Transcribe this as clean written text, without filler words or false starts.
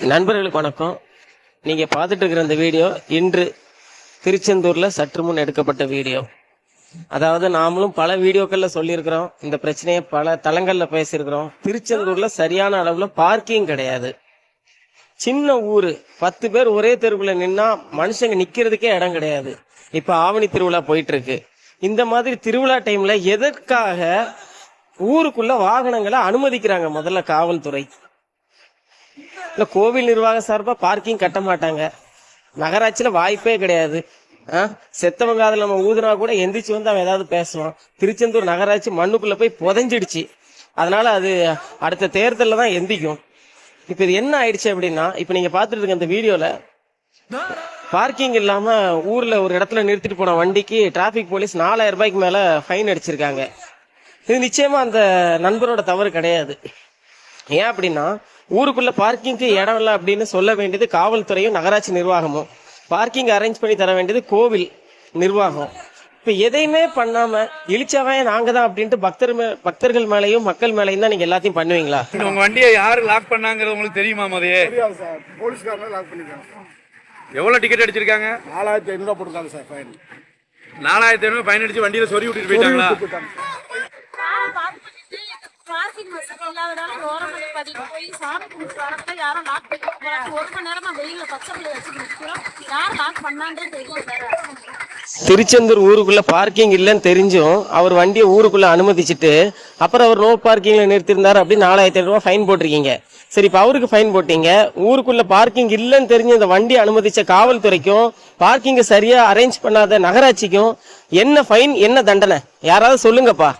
நண்பர்களுக்கு வணக்கம். நீங்கள் பார்த்துட்டு இருக்கிற இந்த வீடியோ இன்று திருச்செந்தூரில் சற்று முன் எடுக்கப்பட்ட வீடியோ. அதாவது நாமளும் பல வீடியோக்களில் சொல்லியிருக்கிறோம், இந்த பிரச்சனையை பல தளங்களில் பேசியிருக்கிறோம். திருச்செந்தூரில் சரியான அளவில் பார்க்கிங் கிடையாது. சின்ன ஊர், 10 பேர் ஒரே தெருவுல நின்னா மனுஷங்க நிற்கிறதுக்கே இடம் கிடையாது. இப்போ ஆவணி திருவிழா போயிட்டு இருக்கு. இந்த மாதிரி திருவிழா டைம்ல எதற்காக ஊருக்குள்ள வாகனங்களை அனுமதிக்கிறாங்க? முதல்ல காவல்துறை இல்லை கோவில் நிர்வாக சார்பாக பார்க்கிங் கட்ட மாட்டாங்க. நகராட்சியில் வாய்ப்பே கிடையாது. செத்தவங்க அதில் நம்ம ஊதுனா கூட எந்திரிச்சு வந்து அவன் ஏதாவது பேசுவான். திருச்செந்தூர் நகராட்சி மண்ணுக்குள்ளே போய் புதைஞ்சிடுச்சு. அதனால அது அடுத்த தேர்தலில் தான் எந்திக்கும். இப்போ இது என்ன ஆயிடுச்சு அப்படின்னா, இப்போ நீங்கள் பார்த்துட்டு இருக்க இந்த வீடியோவில் பார்க்கிங் இல்லாமல் ஊரில் ஒரு இடத்துல நிறுத்திட்டு போன வண்டிக்கு டிராஃபிக் போலீஸ் 4000 ரூபாய்க்கு மேலே ஃபைன் அடிச்சிருக்காங்க. இது நிச்சயமாக அந்த நண்பரோட தவறு கிடையாது. ஏன் அப்படின்னா, ஊருக்குள்ள பார்க்கிங்க்கு இடம் இல்லை அப்படின்னு சொல்ல வேண்டியது காவல்துறையும் நகராட்சி நிர்வாகமும், பார்க்கிங் அரேஞ்ச் பண்ணி தர வேண்டியது கோவில் நிர்வாகம். இப்போ எதையுமே பண்ணாம இழிச்சவாய நாங்க தான் அப்படின்ட்டு பக்தர்கள் மேலையும் மக்கள் மேலையும் தான் நீங்க எல்லாத்தையும் பண்ணுவீங்களா? உங்க வண்டியை யாரு லாக் பண்ணாங்கிறது உங்களுக்கு தெரியுமா? மதியே போலீஸ்காரங்க லாக் பண்ணிருக்காங்க. எவ்வளவு டிக்கெட் அடிச்சிருக்காங்க? 4500 போட்டுருக்காங்க சார் ஃபைன். 4500 ஃபைன் அடிச்சு வண்டியில சொறி விட்டுட்டு போயிட்டாங்களா? பார்க்கிங் வசதி இல்லாதனால கவர்மெண்ட் பதிவு போய் சாமி கும்பிட்டு வரப்ப யாரும் லாக் பண்ணி போறாங்க. 1 மணி நேரமா வெயில பச்சைப்பிள்ளை வச்சு நிற்கிறோம். யார் லாக் பண்ணாங்கன்னு தெரியல. திருச்செந்தூர் ஊருக்குள்ள பார்க்கிங் இல்லைன்னு தெரிஞ்சும் அவர் வண்டியை ஊருக்குள்ள அனுமதிச்சுட்டு அப்புறம் அவர் நோ பார்க்கிங்ல நிறுத்திருந்தாரு அப்படின்னு 4500 ரூபாய் ஃபைன் போட்டிருக்கீங்க. சரி, இப்போ அவருக்கு ஃபைன் போட்டீங்க. ஊருக்குள்ள பார்க்கிங் இல்லைன்னு தெரிஞ்சு இந்த வண்டி அனுமதிச்ச காவல்துறைக்கும் பார்க்கிங்கை சரியா அரேஞ்ச் பண்ணாத நகராட்சிக்கும் என்ன ஃபைன், என்ன தண்டனை? யாராவது சொல்லுங்கப்பா.